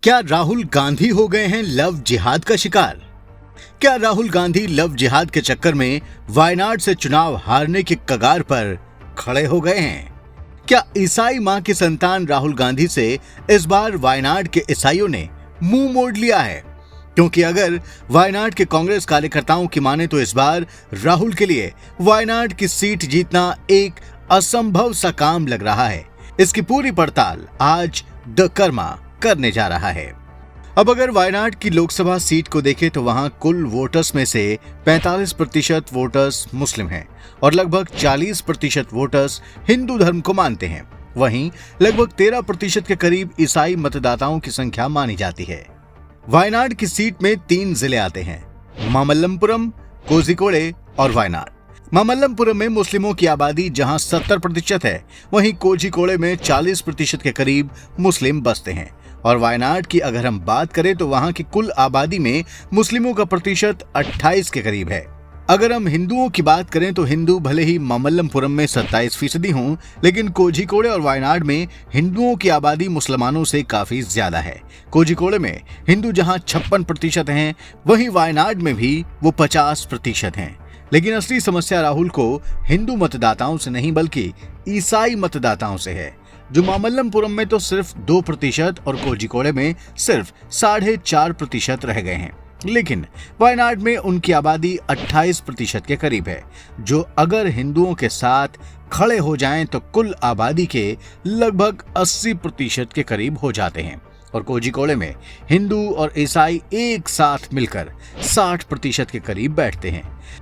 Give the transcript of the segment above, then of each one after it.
क्या राहुल गांधी हो गए हैं लव जिहाद का शिकार? क्या राहुल गांधी लव जिहाद के चक्कर में वायनाड से चुनाव हारने की कगार पर खड़े हो गए हैं? क्या ईसाई मां की संतान राहुल गांधी से इस बार वायनाड के ईसाइयों ने मुंह मोड़ लिया है? क्योंकि अगर वायनाड के कांग्रेस कार्यकर्ताओं की माने तो इस बार राहुल के लिए वायनाड की सीट जीतना एक असंभव सा काम लग रहा है। इसकी पूरी पड़ताल आज द कर्मा करने जा रहा है। अब अगर वायनाड की लोकसभा सीट को देखें तो वहां कुल वोटर्स में से 45% वोटर्स मुस्लिम हैं और लगभग 40% वोटर्स हिंदू धर्म को मानते हैं। वहीं लगभग 13% के करीब ईसाई मतदाताओं की संख्या मानी जाती है। वायनाड की सीट में 3 जिले आते हैं, मामल्लपुरम, कोझिकोडे और वायनाड। मामल्लपुरम में मुस्लिमों की आबादी जहां 70% है, वहीं कोझिकोडे में 40% के करीब मुस्लिम बसते हैं। और वायनाड की अगर हम बात करें तो वहां की कुल आबादी में मुस्लिमों का प्रतिशत 28 के करीब है। अगर हम हिंदुओं की बात करें तो हिंदू भले ही मामल्लपुरम में 27% हों, लेकिन कोझिकोडे और वायनाड में हिंदुओं की आबादी मुसलमानों से काफी ज्यादा है। कोझिकोडे में हिंदू जहां 56% हैं, वहीं वायनाड में भी वो 50% हैं। लेकिन असली समस्या राहुल को हिंदू मतदाताओं से नहीं बल्कि ईसाई मतदाताओं से है, जो मामल्लपुरम में तो सिर्फ 2% और कोझिकोडे में सिर्फ 4.5% रह गए हैं। लेकिन वायनाड में उनकी आबादी 28% के करीब है, जो अगर हिंदुओं के साथ खड़े हो जाएं तो कुल आबादी के लगभग 80% के करीब हो जाते हैं। और कोझिकोडे में हिंदू और ईसाई एक साथ मिलकर 60% के करीब बैठते हैं।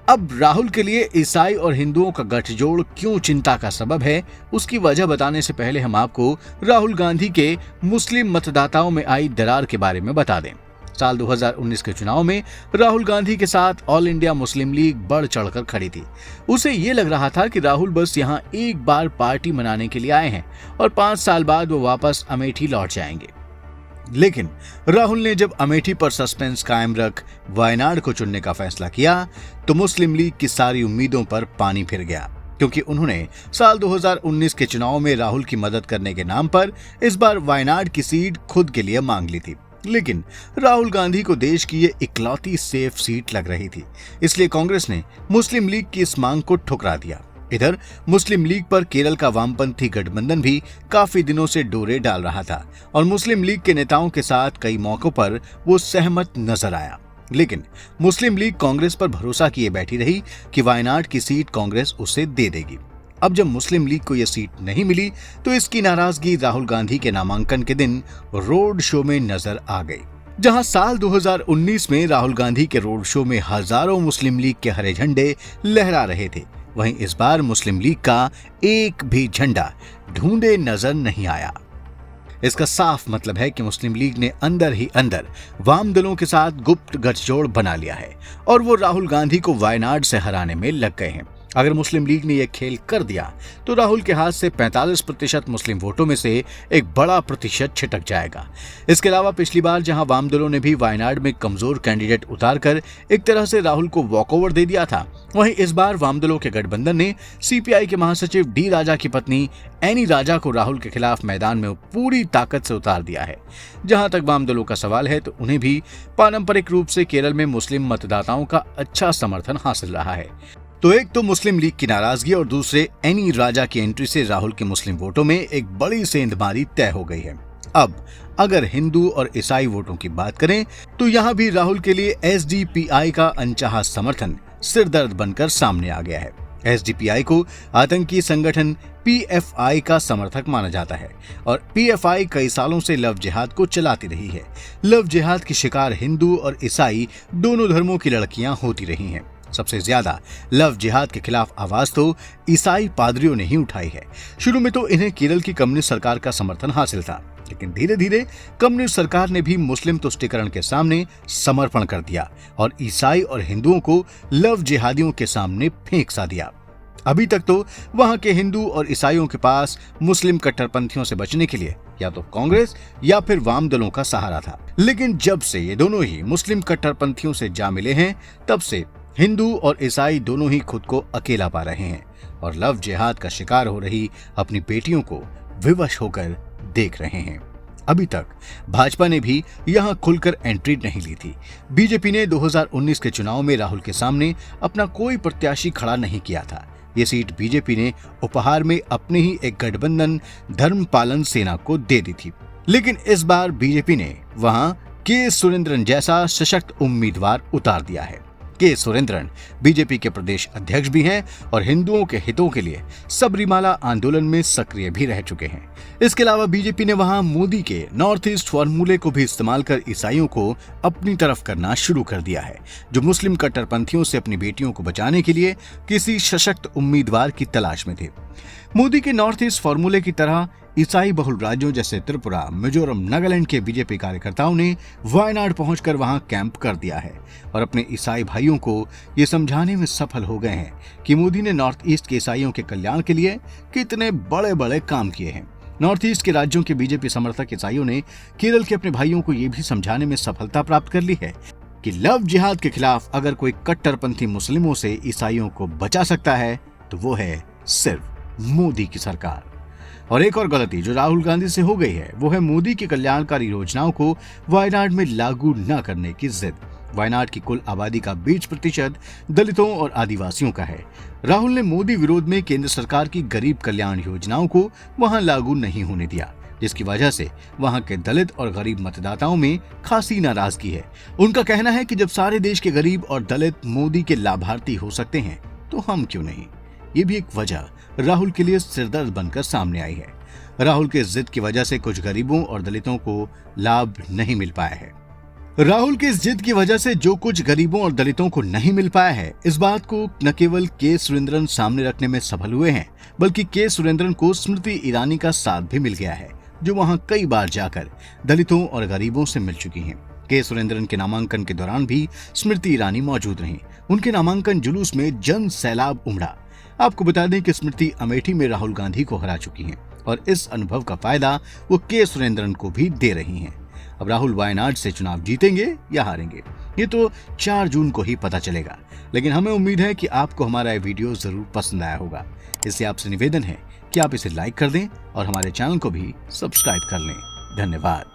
अब राहुल के लिए ईसाई और हिंदुओं का गठजोड़ क्यों चिंता का सबब है, उसकी वजह बताने से पहले हम आपको राहुल गांधी के मुस्लिम मतदाताओं में आई दरार के बारे में बता दें। साल 2019 के चुनाव में राहुल गांधी के साथ ऑल इंडिया मुस्लिम लीग बढ़ चढ़कर खड़ी थी। उसे ये लग रहा था कि राहुल बस यहाँ एक बार पार्टी मनाने के लिए आए हैं और 5 साल बाद वो वापस अमेठी लौट जाएंगे। लेकिन राहुल ने जब अमेठी पर सस्पेंस कायम रख वायनाड को चुनने का फैसला किया तो मुस्लिम लीग की सारी उम्मीदों पर पानी फिर गया, क्योंकि उन्होंने साल 2019 के चुनाव में राहुल की मदद करने के नाम पर इस बार वायनाड की सीट खुद के लिए मांग ली थी। लेकिन राहुल गांधी को देश की ये इकलौती सेफ सीट लग रही थी, इसलिए कांग्रेस ने मुस्लिम लीग की इस मांग को ठुकरा दिया। इधर मुस्लिम लीग पर केरल का वामपंथी गठबंधन भी काफी दिनों से डोरे डाल रहा था और मुस्लिम लीग के नेताओं के साथ कई मौकों पर वो सहमत नजर आया। लेकिन मुस्लिम लीग कांग्रेस पर भरोसा किए बैठी रही कि वायनाड की सीट कांग्रेस उसे दे देगी। अब जब मुस्लिम लीग को यह सीट नहीं मिली तो इसकी नाराजगी राहुल गांधी के नामांकन के दिन रोड शो में नजर आ गई। जहां साल 2019 में राहुल गांधी के रोड शो में हजारों मुस्लिम लीग के हरे झंडे लहरा रहे थे, वहीं इस बार मुस्लिम लीग का एक भी झंडा ढूंढे नजर नहीं आया। इसका साफ मतलब है कि मुस्लिम लीग ने अंदर ही अंदर वाम दलों के साथ गुप्त गठजोड़ बना लिया है और वो राहुल गांधी को वायनाड से हराने में लग गए हैं। अगर मुस्लिम लीग ने यह खेल कर दिया तो राहुल के हाथ से 45% मुस्लिम वोटों में से एक बड़ा प्रतिशत छिटक जाएगा। इसके अलावा पिछली बार जहां वाम दलों ने भी वायनाड में कमजोर कैंडिडेट उतारकर एक तरह से राहुल को वॉकओवर दे दिया था, वहीं इस बार वाम दलों के गठबंधन ने सीपीआई के महासचिव डी राजा की पत्नी एनी राजा को राहुल के खिलाफ मैदान में पूरी ताकत से उतार दिया है। जहां तक वाम दलों का सवाल है तो उन्हें भी पारंपरिक रूप से केरल में मुस्लिम मतदाताओं का अच्छा समर्थन हासिल रहा है। तो एक तो मुस्लिम लीग की नाराजगी और दूसरे एनी राजा की एंट्री से राहुल के मुस्लिम वोटों में एक बड़ी सेंधमारी तय हो गई है। अब अगर हिंदू और ईसाई वोटों की बात करें तो यहाँ भी राहुल के लिए एसडीपीआई का अनचाहा समर्थन सिरदर्द बनकर सामने आ गया है। एसडीपीआई को आतंकी संगठन पीएफआई का समर्थक माना जाता है और पीएफआई कई सालों से लव जिहाद को चलाती रही है। लव जिहाद की शिकार हिंदू और ईसाई दोनों धर्मों की लड़कियां होती रही हैं। सबसे ज्यादा लव जिहाद के खिलाफ आवाज तो ईसाई पादरियों ने ही उठाई है। शुरू में तो इन्हें केरल की कम्युनिस्ट सरकार का समर्थन हासिल था, लेकिन धीरे धीरे कम्युनिस्ट सरकार ने भी मुस्लिम तुष्टीकरण के सामने समर्पण कर दिया और ईसाई और हिंदुओं को लव जिहादियों के सामने फेंक सा दिया। अभी तक तो वहां के हिंदू और ईसाइयों के पास मुस्लिम कट्टरपंथियों से बचने के लिए या तो कांग्रेस या फिर वाम दलों का सहारा था। लेकिन जब से ये दोनों ही मुस्लिम कट्टरपंथियों से जा मिले हैं, तब से हिंदू और ईसाई दोनों ही खुद को अकेला पा रहे हैं और लव जिहाद का शिकार हो रही अपनी बेटियों को विवश होकर देख रहे हैं। अभी तक भाजपा ने भी यहां खुलकर एंट्री नहीं ली थी। बीजेपी ने 2019 के चुनाव में राहुल के सामने अपना कोई प्रत्याशी खड़ा नहीं किया था। ये सीट बीजेपी ने उपहार में अपने ही एक गठबंधन धर्मपालन सेना को दे दी थी। लेकिन इस बार बीजेपी ने वहां के सुरेंद्रन जैसा सशक्त उम्मीदवार उतार दिया है। के सुरेंद्रन बीजेपी के प्रदेश अध्यक्ष भी हैं और हिंदुओं के हितों के लिए सबरीमाला आंदोलन में सक्रिय भी रह चुके हैं। इसके अलावा बीजेपी ने वहां मोदी के नॉर्थ ईस्ट फॉर्मूले को भी इस्तेमाल कर ईसाइयों को अपनी तरफ करना शुरू कर दिया है, जो मुस्लिम कट्टरपंथियों से अपनी बेटियों को बचाने के लिए किसी सशक्त उम्मीदवार की तलाश में थे। मोदी के नॉर्थ ईस्ट फॉर्मूले की तरह ईसाई बहुल राज्यों जैसे त्रिपुरा, मिजोरम, नागालैंड के बीजेपी कार्यकर्ताओं ने वायनाड पहुंचकर वहां कैंप कर दिया है और अपने ईसाई भाइयों को ये समझाने में सफल हो गए हैं कि मोदी ने नॉर्थ ईस्ट के ईसाइयों के कल्याण के लिए कितने बड़े बड़े काम किए हैं। नॉर्थ ईस्ट के राज्यों के बीजेपी समर्थक ईसाइयों ने केरल के अपने भाइयों को ये भी समझाने में सफलता प्राप्त कर ली है कि लव जिहाद के खिलाफ अगर कोई कट्टरपंथी मुस्लिमों से ईसाइयों को बचा सकता है तो वो है सिर्फ मोदी की सरकार। और एक और गलती जो राहुल गांधी से हो गई है वो है मोदी की कल्याणकारी योजनाओं को वायनाड में लागू न करने की जिद। वायनाड की कुल आबादी का 20% दलितों और आदिवासियों का है। राहुल ने मोदी विरोध में केंद्र सरकार की गरीब कल्याण योजनाओं को वहां लागू नहीं होने दिया, जिसकी वजह से वहां के दलित और गरीब मतदाताओं में खासी नाराजगी है। उनका कहना है कि जब सारे देश के गरीब और दलित मोदी के लाभार्थी हो सकते हैं तो हम क्यों नहीं। ये भी एक वजह राहुल के लिए सिरदर्द बनकर सामने आई है। राहुल के जिद की वजह से कुछ गरीबों और दलितों को लाभ नहीं मिल पाया है। राहुल की इस जिद की वजह से जो कुछ गरीबों और दलितों को नहीं मिल पाया है, इस बात को न केवल के सुरेंद्रन सामने रखने में सफल हुए हैं, बल्कि के सुरेंद्रन को स्मृति ईरानी का साथ भी मिल गया है, जो वहां कई बार जाकर दलितों और गरीबों से मिल चुकी हैं। के सुरेंद्रन के नामांकन के दौरान भी स्मृति ईरानी मौजूद रहीं। उनके नामांकन जुलूस में जन सैलाब उमड़ा। आपको बता दें कि स्मृति अमेठी में राहुल गांधी को हरा चुकी हैं और इस अनुभव का फायदा वो के सुरेंद्रन को भी दे रही हैं। अब राहुल वायनाड से चुनाव जीतेंगे या हारेंगे ये तो 4 जून को ही पता चलेगा, लेकिन हमें उम्मीद है कि आपको हमारा ये वीडियो जरूर पसंद आया होगा। इससे आपसे निवेदन है कि आप इसे लाइक कर दें और हमारे चैनल को भी सब्सक्राइब कर लें। धन्यवाद।